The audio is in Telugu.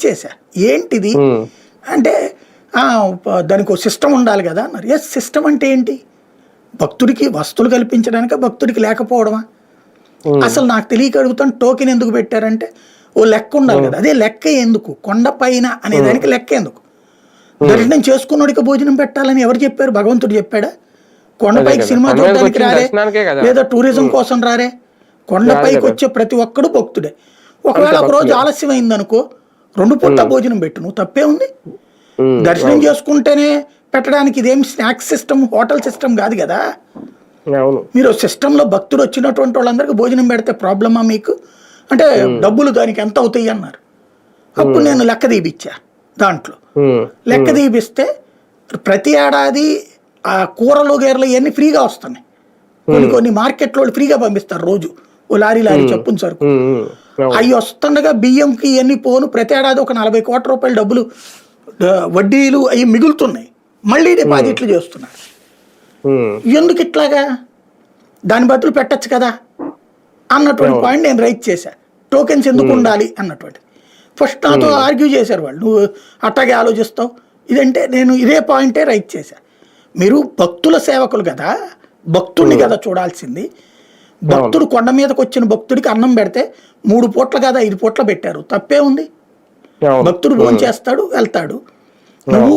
చేశా. ఏంటిది అంటే దానికి ఒక సిస్టమ్ ఉండాలి కదా అన్నారు. ఎస్, సిస్టమ్ అంటే ఏంటి? భక్తుడికి వస్తువులు కల్పించడానిక, భక్తుడికి లేకపోవడమా? అసలు నాకు తెలియక అడుగుతాను, టోకెన్ ఎందుకు పెట్టారంటే ఓ లెక్క ఉండాలి కదా. అదే లెక్క ఎందుకు? కొండ పైన అనేదానికి లెక్క ఎందుకు? దర్శనం చేసుకున్నోడికి భోజనం పెట్టాలని ఎవరు చెప్పారు? భగవంతుడు చెప్పాడా? కొండపైకి సినిమా చూడడానికి రారే, లేదా టూరిజం కోసం రారే. కొండపైకి వచ్చే ప్రతి ఒక్కడు భక్తుడే. ఒకవేళ ఒక రోజు ఆలస్యం అయిందనుకో, 2 పూట్ల భోజనం పెట్టు, నువ్వు తప్పే ఉంది. దర్శనం చేసుకుంటేనే పెట్టడానికి ఇదేం స్నాక్స్ సిస్టమ్, హోటల్ సిస్టమ్ కాదు కదా. మీరు సిస్టంలో భక్తుడు వచ్చినటువంటి వాళ్ళందరికీ భోజనం పెడితే ప్రాబ్లమా మీకు? అంటే డబ్బులు దానికి ఎంత అవుతాయి అన్నారు. అప్పుడు నేను లెక్క తీపిచ్చా. దాంట్లో లెక్క తీపిస్తే ప్రతి ఏడాది ఆ కూరలు గేరలు ఇవన్నీ ఫ్రీగా వస్తున్నాయి. కొన్ని మార్కెట్లో ఫ్రీగా పంపిస్తారు రోజు, ఓ లారీ చెప్పుని సరుకు. అవి వస్తుండగా బియ్యంకి ఇవన్నీ పోను, ప్రతి ఏడాది ఒక 40 కోట్ల రూపాయల డబ్బులు వడ్డీలు అవి మిగులుతున్నాయి. మళ్ళీ డిపాజిట్లు చేస్తున్నారు. ఎందుకు ఇట్లాగా? దాని బదులు పెట్టచ్చు కదా అన్నటువంటి పాయింట్ నేను రైట్ చేశా. టోకెన్స్ ఎందుకు ఉండాలి అన్నటువంటి. ఫస్ట్ నాతో ఆర్గ్యూ చేశారు వాళ్ళు, నువ్వు అట్టాగే ఆలోచిస్తావు ఇదంటే. నేను ఇదే పాయింటే రైట్ చేశా. మీరు భక్తుల సేవకులు కదా, భక్తుడిని కదా చూడాల్సింది. భక్తుడు కొండ మీదకి వచ్చిన భక్తుడికి అన్నం పెడితే 3 పూట్ల కదా 5 పూట్ల పెట్టారు, తప్పే ఉంది. భక్తుడు భోజనం చేస్తాడు, వెళ్తాడు. నువ్వు